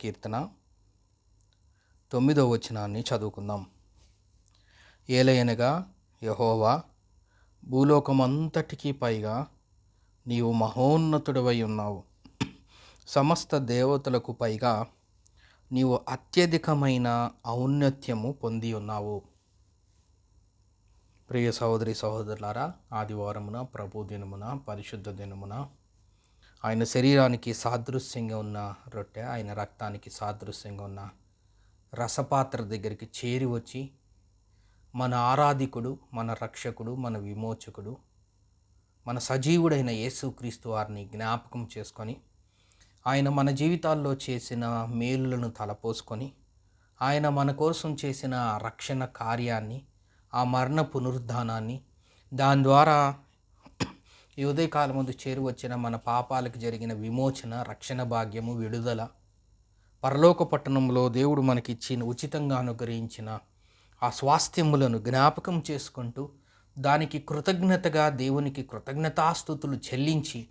కీర్తన 9వ వచనాన్ని చదువుకుందాం. ఏలయనగా యెహోవా, భూలోకమంతటికి పైగా నీవు మహోన్నతుడవై ఉన్నావు. సమస్త దేవతలకు పైగా నీవు అత్యధికమైన ఔన్నత్యము పొంది ఉన్నావు. ప్రియ సహోదరి సహోదరులారా, ఆదివారమున, ప్రభు దినమున, పరిశుద్ధ దినమున ఆయన శరీరానికి సాదృశ్యంగా ఉన్న రొట్టె, ఆయన రక్తానికి సాదృశ్యంగా ఉన్న రసపాత్ర దగ్గరికి చేరి వచ్చి మన ఆరాధికుడు, మన రక్షకుడు, మన విమోచకుడు, మన సజీవుడైన యేసుక్రీస్తు వారిని జ్ఞాపకం చేసుకొని ఆయన మన జీవితాల్లో చేసిన మేలులను తలపోసుకొని ఆయన మన కోసం చేసిన రక్షణ కార్యాన్ని, ఆ మరణ పునరుద్ధానాన్ని, దాని ద్వారా ఈ ఉదయకాలం ముందు చేరి వచ్చిన మన పాపాలకు జరిగిన విమోచన, రక్షణ భాగ్యము, విడుదల, పరలోక పట్టణంలో దేవుడు మనకిచ్చిన ఉచితంగా అనుగ్రహించిన ఆ స్వాస్థ్యములను జ్ఞాపకం చేసుకుంటూ దానికి కృతజ్ఞతగా దేవునికి కృతజ్ఞతాస్తుతులు చెల్లించి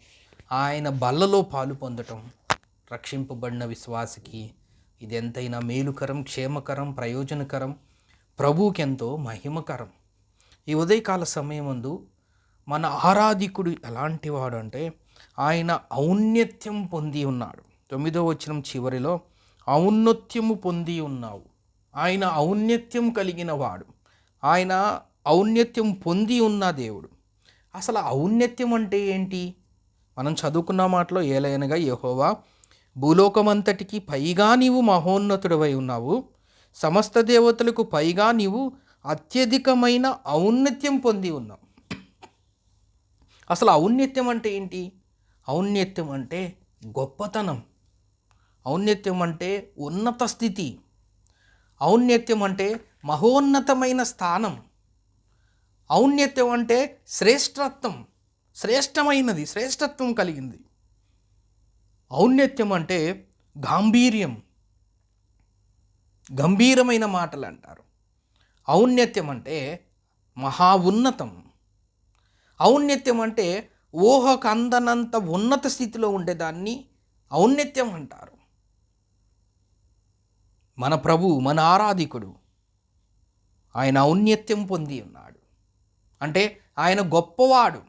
ఆయన బల్లలో పాలు పొందటం రక్షింపబడిన విశ్వాసికి ఇది ఎంతైనా మేలుకరం, క్షేమకరం, ప్రయోజనకరం, ప్రభువుకెంతో మహిమకరం. ఈ ఉదయకాల సమయమందు మన ఆరాధికుడు ఎలాంటి వాడు అంటే ఆయన ఔన్నత్యం పొంది ఉన్నాడు. 9వ వచనం చివరిలో ఔన్నత్యము పొంది ఉన్నావు. ఆయన ఔన్నత్యం కలిగిన వాడు, ఆయన ఔన్నత్యం పొంది ఉన్న దేవుడు. అసలు ఔన్నత్యం అంటే ఏంటి? మనం చదువుకున్న మాటలో ఏలయనగా యెహోవా, భూలోకమంతటికి పైగా నీవు మహోన్నతుడవై ఉన్నావు. సమస్త దేవతలకు పైగా నీవు అత్యధికమైన ఔన్నత్యం పొంది ఉన్నావు. అసలు ఔన్నత్యం అంటే ఏంటి? ఔన్నత్యం అంటే గొప్పతనం, ఔన్నత్యం అంటే ఉన్నత స్థితి, ఔన్నత్యం అంటే మహోన్నతమైన స్థానం, ఔన్నత్యం అంటే శ్రేష్టత్వం, శ్రేష్టమైనది, శ్రేష్టత్వం కలిగింది. ఔన్నత్యం అంటే గాంభీర్యం, గంభీరమైన మాటలు అంటారు. ఔన్నత్యం అంటే మహా ఉన్నతం. ఔన్నత్యం అంటే ఊహకు అందనంత ఉన్నత స్థితిలో ఉండేదాన్ని ఔన్నత్యం అంటారు. మన ప్రభు, మన ఆరాధికుడు ఆయన ఔన్నత్యం పొంది ఉన్నాడు. అంటే ఆయన గొప్పవాడు,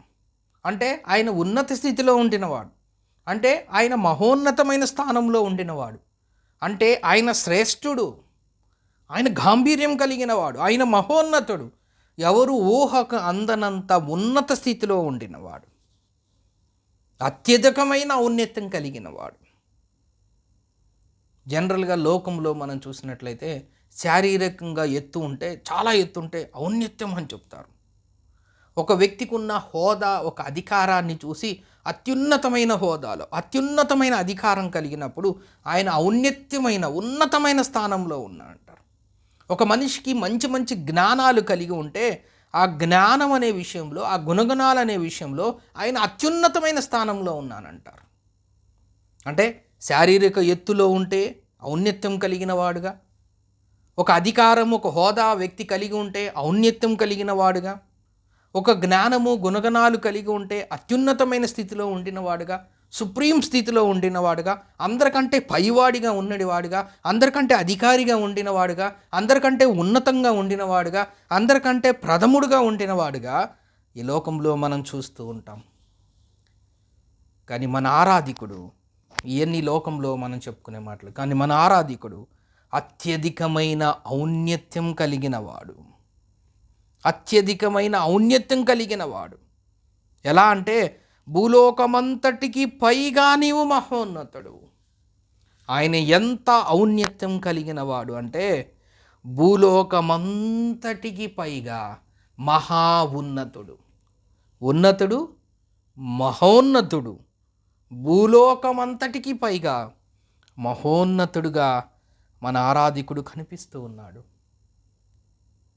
అంటే ఆయన ఉన్నత స్థితిలో ఉండినవాడు, అంటే ఆయన మహోన్నతమైన స్థానంలో ఉండినవాడు, అంటే ఆయన శ్రేష్ఠుడు, ఆయన గాంభీర్యం కలిగినవాడు, ఆయన మహోన్నతుడు, ఎవరు ఊహకు అందనంత ఉన్నత స్థితిలో ఉండినవాడు, అత్యధికమైన ఔన్నత్యం కలిగినవాడు. జనరల్గా లోకంలో మనం చూసినట్లయితే శారీరకంగా ఎత్తు ఉంటే, చాలా ఎత్తు ఉంటే ఔన్నత్యం అని చెప్తారు. ఒక వ్యక్తికి ఉన్న హోదా, ఒక అధికారాన్ని చూసి అత్యున్నతమైన హోదాలో, అత్యున్నతమైన అధికారం కలిగినప్పుడు ఆయన ఔన్నత్యమైన ఉన్నతమైన స్థానంలో ఉన్నాడంటారు. ఒక మనిషికి మంచి మంచి జ్ఞానాలు కలిగి ఉంటే ఆ జ్ఞానం అనే విషయంలో, ఆ గుణగణాలు అనే విషయంలో ఆయన అత్యున్నతమైన స్థానంలో ఉన్నానంటారు. అంటే శారీరక ఎత్తులో ఉంటే ఔన్నత్యం కలిగిన వాడుగా, ఒక అధికారం, ఒక హోదా వ్యక్తి కలిగి ఉంటే ఔన్నత్యం కలిగిన వాడుగా, ఒక జ్ఞానము, గుణగణాలు కలిగి ఉంటే అత్యున్నతమైన స్థితిలో ఉండినవాడుగా, సుప్రీం స్థితిలో ఉండినవాడుగా, అందరికంటే పైవాడిగా ఉన్నవాడుగా, అందరికంటే అధికారిగా ఉండినవాడుగా, అందరికంటే ఉన్నతంగా ఉండినవాడుగా, అందరికంటే ప్రథముడుగా ఉండినవాడుగా ఈ లోకంలో మనం చూస్తూ ఉంటాం. కానీ మన ఆరాధికుడు, ఇవన్నీ లోకంలో మనం చెప్పుకునే మాటలు, కానీ మన ఆరాధికుడు అత్యధికమైన ఔన్నత్యం కలిగినవాడు, అత్యధికమైన ఔన్నత్యం కలిగినవాడు. ఎలా అంటే భూలోకమంతటికి పైగా నీవు మహోన్నతుడు. ఆయన ఎంత ఔన్నత్యం కలిగినవాడు అంటే భూలోకమంతటికి పైగా మహా ఉన్నతుడు, ఉన్నతుడు, మహోన్నతుడు, భూలోకమంతటికి పైగా మహోన్నతుడుగా మన ఆరాధికుడు కనిపిస్తూ ఉన్నాడు.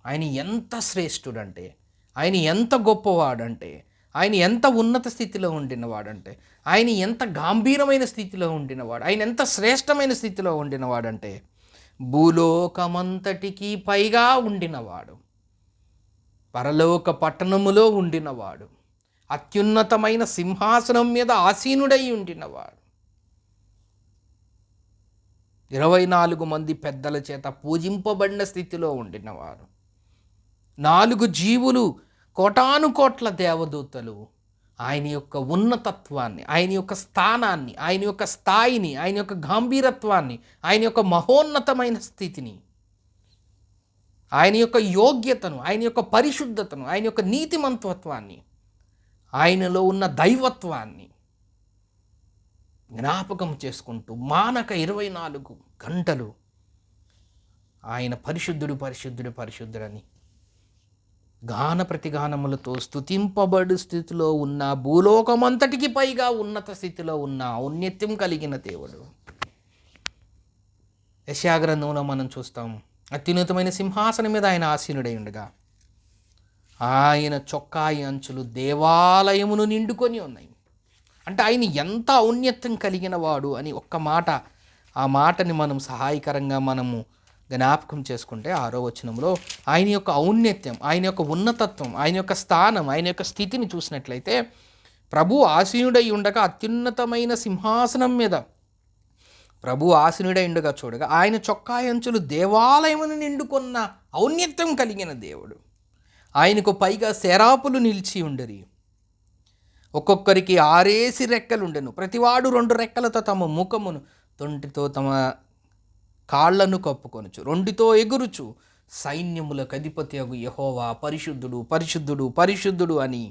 ఆయన ఎంత శ్రేష్ఠుడంటే, ఆయన ఎంత గొప్పవాడంటే, ఆయన ఎంత ఉన్నత స్థితిలో ఉండినవాడంటే, ఆయన ఎంత గంభీరమైన స్థితిలో ఉండినవాడు, ఆయన ఎంత శ్రేష్టమైన స్థితిలో ఉండినవాడంటే భూలోకమంతటికి పైగా ఉండినవాడు, పరలోక పట్టణములో ఉండినవాడు, అత్యున్నతమైన సింహాసనం మీద ఆసీనుడై ఉండినవాడు. 24 మంది పెద్దల చేత పూజింపబడిన స్థితిలో ఉండినవారు. 4 జీవులు, కోటాను కోట్ల దేవదూతలు ఆయన యొక్క ఉన్నతత్వాన్ని, ఆయన యొక్క స్థానాన్ని, ఆయన యొక్క స్థాయిని, ఆయన యొక్క గాంభీరత్వాన్ని, ఆయన యొక్క మహోన్నతమైన స్థితిని, ఆయన యొక్క యోగ్యతను, ఆయన యొక్క పరిశుద్ధతను, ఆయన యొక్క నీతిమంతత్వాన్ని, ఆయనలో ఉన్న దైవత్వాన్ని జ్ఞాపకం చేసుకుంటూ మానక 24 గంటలు ఆయన పరిశుద్ధుడు పరిశుద్ధుడు పరిశుద్ధుడని గాన ప్రతిగానములతో స్తుతింపబడు స్థితిలో ఉన్న, భూలోకమంతటికి పైగా ఉన్నత స్థితిలో ఉన్న ఔన్నత్యం కలిగిన దేవుడు. యెషయా గ్రంథంలో మనం చూస్తాం, అత్యున్నతమైన సింహాసనం మీద ఆయన ఆసీనుడై ఉండగా ఆయన చొక్కాయి అంచులు దేవాలయమును నిండుకొని ఉన్నాయి. అంటే ఆయన ఎంత ఔన్నత్యం కలిగిన వాడు అని ఒక్క మాట, ఆ మాటని మనం సహాయకరంగా మనము జ్ఞాపకం చేసుకుంటే 6వ వచనంలో ఆయన యొక్క ఔన్నత్యం, ఆయన యొక్క ఉన్నతత్వం, ఆయన యొక్క స్థానం, ఆయన యొక్క స్థితిని చూసినట్లయితే, ప్రభు ఆసీనుడై ఉండగా అత్యున్నతమైన సింహాసనం మీద ప్రభు ఆసీనుడై ఉండగా చూడగా ఆయన చొక్కాయి అంచులు దేవాలయమును నిండుకున్న ఔన్నత్యం కలిగిన దేవుడు. ఆయనకు పైగా శరాపులు నిలిచి ఉండరి, ఒక్కొక్కరికి 6 రెక్కలుండెను, ప్రతివాడు 2 రెక్కలతో తమ ముఖమును, తొంటితో తమ కాళ్లను కప్పుకొనుచు, 2తో ఎగురుచు, సైన్యములకు అధిపతి అగు యెహోవా పరిశుద్ధుడు పరిశుద్ధుడు పరిశుద్ధుడు అని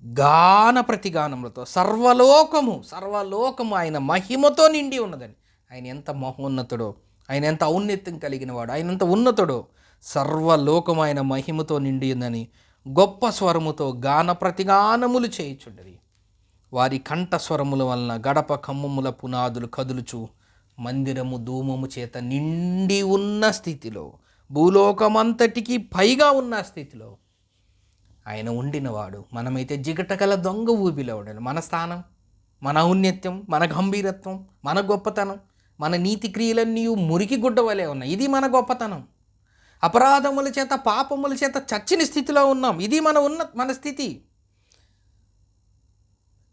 గాన ప్రతిగానములతో సర్వలోకము ఆయన మహిమతో నిండి ఉన్నదని. ఆయన ఎంత మహోన్నతుడో, ఆయన ఎంత ఔన్నత్యం కలిగిన వాడు, ఆయన ఎంత ఉన్నతుడో, సర్వలోకము ఆయన మహిమతో నిండి ఉందని గొప్ప స్వరముతో గాన ప్రతిగానములు చేయుచుండరి. వారి కంఠ స్వరముల వలన గడప కమ్మముల పునాదులు కదులుచు, మందిరము ధూమము చేత నిండి ఉన్న స్థితిలో, భూలోకమంతటికి పైగా ఉన్న స్థితిలో ఆయన ఉండినవాడు. మనమైతే జిగటగల దొంగ ఊబిలో ఉండాలి. మన స్థానం, మన ఔన్నత్యం, మన గంభీరత్వం, మన గొప్పతనం, మన నీతి క్రియలన్నీ మురికి గుడ్డ వలె ఉన్నాయి. ఇది మన గొప్పతనం. అపరాధముల చేత, పాపముల చేత చచ్చిన స్థితిలో ఉన్నాం. ఇది మన స్థితి.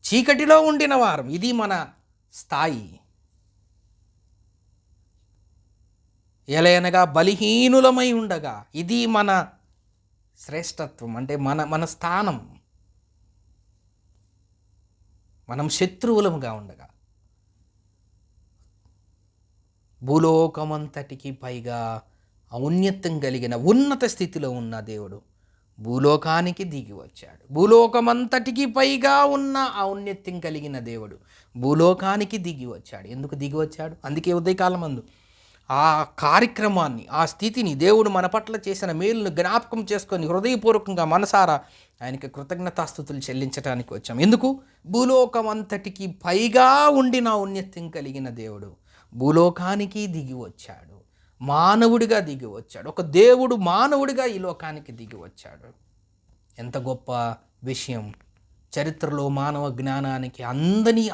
చీకటిలో ఉండిన వారం, ఇది మన స్థాయి. ఎలయనగా బలహీనులమై ఉండగా, ఇది మన శ్రేష్టత్వం. అంటే మన స్థానం. మనం శత్రువులముగా ఉండగా, భూలోకమంతటికి పైగా ఔన్నత్యం కలిగిన ఉన్నత స్థితిలో ఉన్న దేవుడు భూలోకానికి దిగి వచ్చాడు. భూలోకమంతటికి పైగా ఉన్న ఔన్నత్యం కలిగిన దేవుడు భూలోకానికి దిగి వచ్చాడు. ఎందుకు దిగి వచ్చాడు? అందుకే ఉదయకాలం అందు ఆ కార్యక్రమాన్ని, ఆ స్థితిని, దేవుడు మన పట్ల చేసిన మేలును జ్ఞాపకం చేసుకొని హృదయపూర్వకంగా మనసారా ఆయనకి కృతజ్ఞతాస్తుతులు చెల్లించడానికి వచ్చాం. ఎందుకు? భూలోకమంతటికి పైగా ఉండిన ఔన్నత్యం కలిగిన దేవుడు భూలోకానికి దిగి వచ్చాడు. మానవుడిగా దిగి వచ్చాడు. ఒక దేవుడు మానవుడిగా ఈ లోకానికి దిగి వచ్చాడు. ఎంత గొప్ప విషయం! చరిత్రలో మానవ జ్ఞానానికి అందని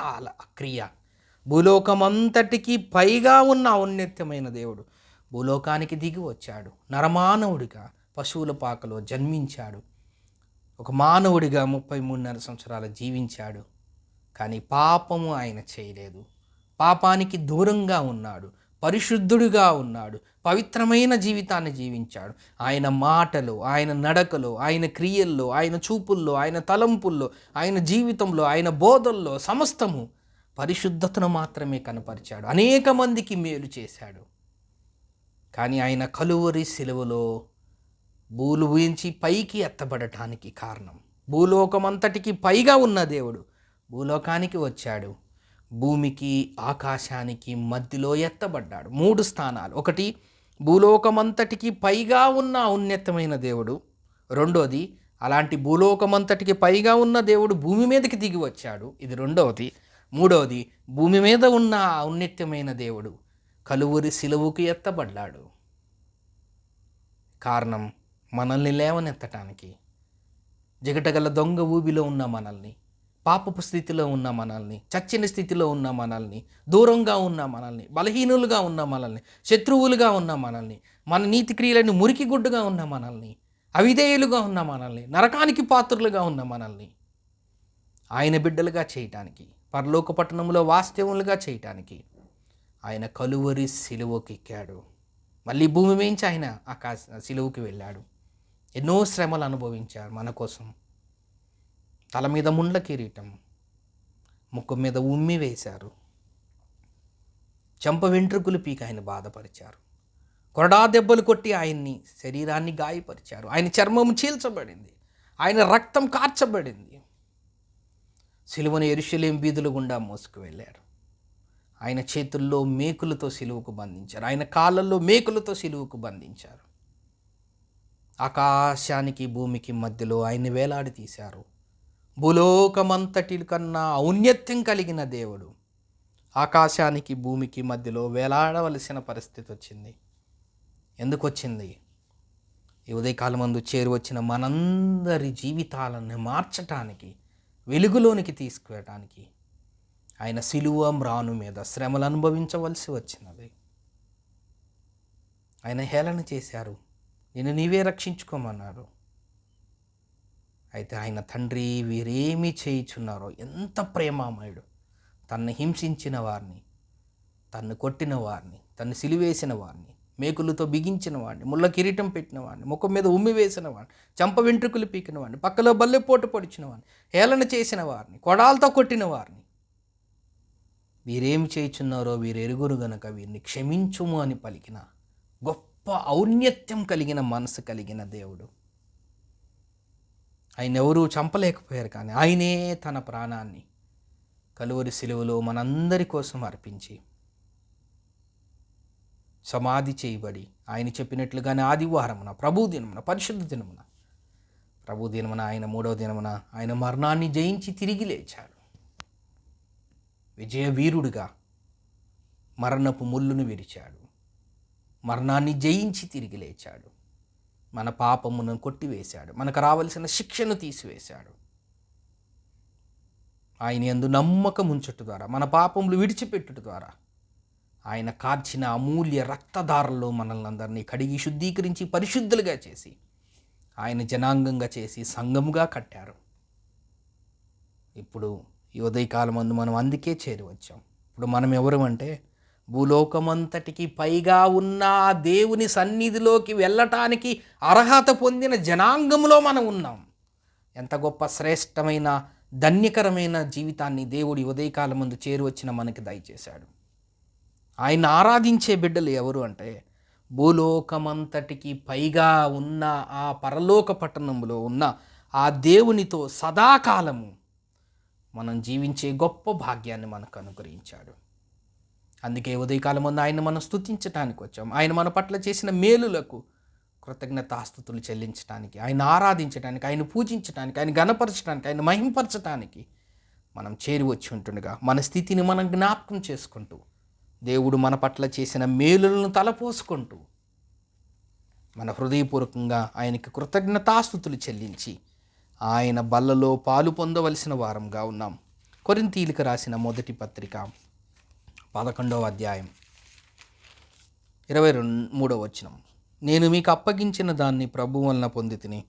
క్రియ. భూలోకమంతటికి పైగా ఉన్న ఔన్నత్యమైన దేవుడు భూలోకానికి దిగి వచ్చాడు. నరమానవుడిగా పశువుల పాకలో జన్మించాడు. ఒక మానవుడిగా 33.5 సంవత్సరాలు జీవించాడు. కానీ పాపము ఆయన చేయలేదు. పాపానికి దూరంగా ఉన్నాడు. పరిశుద్ధుడిగా ఉన్నాడు. పవిత్రమైన జీవితాన్ని జీవించాడు. ఆయన మాటలో, ఆయన నడకలో, ఆయన క్రియల్లో, ఆయన చూపుల్లో, ఆయన తలంపుల్లో, ఆయన జీవితంలో, ఆయన బోధల్లో సమస్తము పరిశుద్ధతను మాత్రమే కనపరిచాడు. అనేక మందికి మేలు చేశాడు. కానీ ఆయన కలువరి సిలువలో ఊహించి పైకి ఎత్తబడటానికి కారణం, భూలోకమంతటికి పైగా ఉన్న దేవుడు భూలోకానికి వచ్చాడు. భూమికి ఆకాశానికి మధ్యలో ఎత్తబడ్డాడు. 3 స్థానాలు. ఒకటి, భూలోకమంతటికి పైగా ఉన్న ఔన్నత్యమైన దేవుడు. రెండోది, అలాంటి భూలోకమంతటికి పైగా ఉన్న దేవుడు భూమి మీదకి దిగి వచ్చాడు. ఇది రెండవది. మూడవది, భూమి మీద ఉన్న ఔన్నత్యమైన దేవుడు కలువరి సిలువకు ఎత్తబడ్డాడు. కారణం, మనల్ని లేవనెత్తటానికి. జిగటగల దొంగ ఊబిలో ఉన్న మనల్ని, పాపపు స్థితిలో ఉన్న మనల్ని, చచ్చిన స్థితిలో ఉన్న మనల్ని, దూరంగా ఉన్న మనల్ని, బలహీనులుగా ఉన్న మనల్ని, శత్రువులుగా ఉన్న మనల్ని, మన నీతి క్రియలను మురికిగుడ్డుగా ఉన్న మనల్ని, అవిధేయులుగా ఉన్న మనల్ని, నరకానికి పాత్రులుగా ఉన్న మనల్ని ఆయన బిడ్డలుగా చేయటానికి, పరలోక పట్టణంలో వాస్తవ్యులుగా చేయటానికి ఆయన కలువరి సిలువకి ఎక్కాడు. మళ్ళీ భూమి మించి ఆయన సిలువకి వెళ్ళాడు. ఎన్నో శ్రమలు అనుభవించారు మన కోసం. తల మీద ముండ్ల కిరీటం, ముఖం మీద ఉమ్మి వేశారు, చెంప వెంట్రుకలు పీకి ఆయన బాధపరిచారు, కొరడా దెబ్బలు కొట్టి ఆయన్ని శరీరాన్ని గాయపరిచారు. ఆయన చర్మము చీల్చబడింది, ఆయన రక్తం కార్చబడింది. సిలువను యెరూషలేం వీధుల గుండా మోసుకు వెళ్ళారు. ఆయన చేతుల్లో మేకులతో సిలువకు బంధించారు, ఆయన కాళ్ళల్లో మేకులతో సిలువకు బంధించారు. ఆకాశానికి భూమికి మధ్యలో ఆయన్ని వేలాడి తీశారు. భూలోకమంతటి కన్నా ఔన్నత్యం కలిగిన దేవుడు ఆకాశానికి భూమికి మధ్యలో వేలాడవలసిన పరిస్థితి వచ్చింది. ఎందుకు వచ్చింది? ఈ ఉదయకాలమందు చేరువచ్చిన మనందరి జీవితాలను మార్చటానికి, వెలుగులోనికి తీసుకువెళ్ళటానికి ఆయన సిలువ మ్రాను మీద శ్రమలు అనుభవించవలసి వచ్చినది. ఆయన హేళన చేశారు, నిన్ను నీవే రక్షించుకోమన్నారు. అయితే ఆయన తండ్రి వీరేమి చేయుచున్నారో, ఎంత ప్రేమామయుడు. తన్ను హింసించిన వారిని, తన్ను కొట్టిన వారిని, తన్ను సిలివేసిన వారిని, మేకులతో బిగించిన వాడిని, ముళ్ళ కిరీటం పెట్టిన వాడిని, ముఖం మీద ఉమ్మి వేసిన వాడిని, చంప వెంట్రుకలు పీకిన వాడిని, పక్కలో బల్లెపోటు పొడిచిన వాడిని, హేళన చేసిన వారిని, కొడాలతో కొట్టిన వారిని, వీరేమి చేయుచున్నారో వీరెరుగురు గనక వీరిని క్షమించుము అని పలికిన గొప్ప ఔన్నత్యం కలిగిన మనసు కలిగిన దేవుడు. ఆయన ఎవరూ చంపలేకపోయారు, కానీ ఆయనే తన ప్రాణాన్ని కలువరి సిలువలో మనందరి కోసం అర్పించి సమాధి చేయబడి, ఆయన చెప్పినట్లుగానే ఆదివారమున, ప్రభుదినమున, పరిశుద్ధ దినమున, ప్రభుదినమున ఆయన 3వ దినమున ఆయన మరణాన్ని జయించి తిరిగి లేచాడు. విజయ వీరుడుగా మరణపు ముళ్ళును విరిచాడు, మరణాన్ని జయించి తిరిగి లేచాడు. మన పాపమును కొట్టివేశాడు, మనకు రావలసిన శిక్షను తీసివేశాడు. ఆయన యందు నమ్మకం ఉంచుట ద్వారా, మన పాపములు విడిచిపెట్టుట ద్వారా ఆయన కార్చిన అమూల్య రక్తధారలో మనల్ని అందరినీ కడిగి శుద్ధీకరించి పరిశుద్ధులుగా చేసి ఆయన జనాంగంగా చేసి సంఘముగా కట్టారు. ఇప్పుడు ఈ ఉదయకాలమందు మనం అందుకే చేరువచ్చాం. ఇప్పుడు మనం ఎవరు అంటే, భూలోకమంతటికి పైగా ఉన్న దేవుని సన్నిధిలోకి వెళ్ళటానికి అర్హత పొందిన జనాంగంలో మనం ఉన్నాం. ఎంత గొప్ప శ్రేష్టమైన ధన్యకరమైన జీవితాన్ని దేవుడి ఉదయకాలమందు చేరువచ్చిన మనకి దయచేశాడు. ఆయన ఆరాధించే బిడ్డలు ఎవరు అంటే, భూలోకమంతటికి పైగా ఉన్న ఆ పరలోక పట్టణంలో ఉన్న ఆ దేవునితో సదాకాలము మనం జీవించే గొప్ప భాగ్యాన్ని మనకు అనుగ్రహించాడు. అందుకే ఉదయకాలం ముందు ఆయన మనం స్తుతించడానికి వచ్చాం. ఆయన మన పట్ల చేసిన మేలులకు కృతజ్ఞతాస్తుతులు చెల్లించడానికి, ఆయన ఆరాధించడానికి, ఆయన పూజించడానికి, ఆయన గణపరచడానికి, ఆయన మహింపరచడానికి మనం చేరి వచ్చి ఉంటుండగా మన స్థితిని మనం జ్ఞాపకం చేసుకుంటూ, దేవుడు మన పట్ల చేసిన మేలులను తలపోసుకుంటూ మన హృదయపూర్వకంగా ఆయనకి కృతజ్ఞతాస్తుతులు చెల్లించి ఆయన బల్లలో పాలు పొందవలసిన వారంగా ఉన్నాం. కొరింథీయులకు రాసిన మొదటి పత్రిక 11వ అధ్యాయం 23వ వచనం. నేను మీకు అప్పగించిన దాన్ని ప్రభు వలన పొందితిని.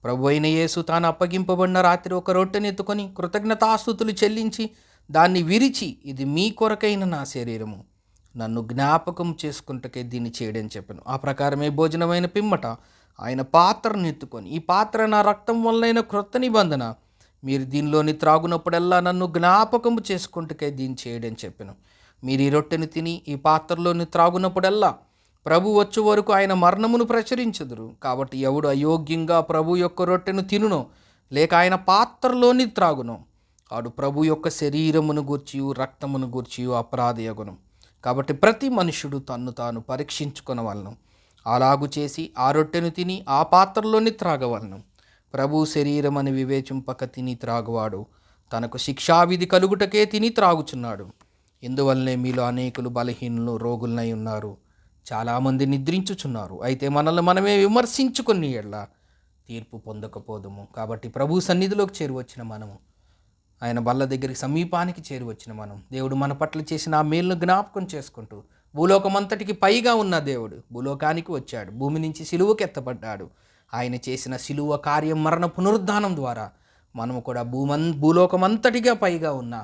ప్రభు అయిన యేసు తాను అప్పగింపబడిన రాత్రి ఒక రొట్టెని ఎత్తుకొని కృతజ్ఞతాస్తుతులు చెల్లించి దాన్ని విరిచి, ఇది మీ కొరకైన నా శరీరము, నన్ను జ్ఞాపకం చేసుకుంటకే దీన్ని చేయడని చెప్పాను. ఆ ప్రకారమే భోజనమైన పిమ్మట ఆయన పాత్రను ఎత్తుకొని, ఈ పాత్ర నా రక్తం వలన క్రొత్త నిబంధన, మీరు దీనిలోని త్రాగునప్పుడల్లా నన్ను జ్ఞాపకం చేసుకుంటకే దీన్ని చేయడని చెప్పాను. మీరు ఈ రొట్టెను తిని ఈ పాత్రలోని త్రాగునప్పుడల్లా ప్రభు వచ్చు వరకు ఆయన మరణమును ప్రచురించుదురు. కాబట్టి ఎవడు అయోగ్యంగా ప్రభు యొక్క రొట్టెను తినునో లేక ఆయన పాత్రలోని త్రాగునో ఆడు ప్రభు యొక్క శరీరమును గూర్చియు రక్తమును గూర్చియు అపరాధియగును. కాబట్టి ప్రతి మనుష్యుడు తన్ను తాను పరీక్షించుకొనవలెను. అలాగు చేసి ఆ రొట్టెను తిని ఆ పాత్రలోని త్రాగవలను. ప్రభు శరీరమని వివేచింపక తిని త్రాగువాడు తనకు శిక్షావిధి కలుగుటకే తిని త్రాగుచున్నాడు. ఇందువల్లనే మీలో అనేకులు బలహీనులు, రోగులనై ఉన్నారు. చాలామంది నిద్రించుచున్నారు. అయితే మనల్ని మనమే విమర్శించుకుని ఎడల తీర్పు పొందకపోదుము. కాబట్టి ప్రభు సన్నిధిలోకి చేరువచ్చిన మనము, ఆయన బల్ల దగ్గరికి సమీపానికి చేరువచ్చిన మనం, దేవుడు మన పట్ల చేసిన ఆ మేలును జ్ఞాపకం చేసుకుంటూ, భూలోకమంతటికి పైగా ఉన్న దేవుడు భూలోకానికి వచ్చాడు, భూమి నుంచి సిలువకు ఎత్తబడ్డాడు. ఆయన చేసిన సిలువ కార్యం, మరణ పునరుద్ధానం ద్వారా మనము కూడా భూలోకమంతటిగా పైగా ఉన్న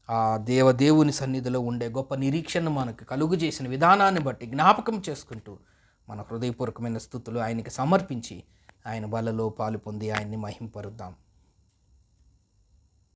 ఆ దేవుని సన్నిధిలో ఉండే గొప్ప నిరీక్షణ మనకు కలుగు చేసిన విధానాన్ని బట్టి జ్ఞాపకం చేసుకుంటూ మన హృదయపూర్వకమైన స్థుతులు ఆయనకి సమర్పించి ఆయన బలలో పాలు పొంది ఆయన్ని మహింపరుద్దాం.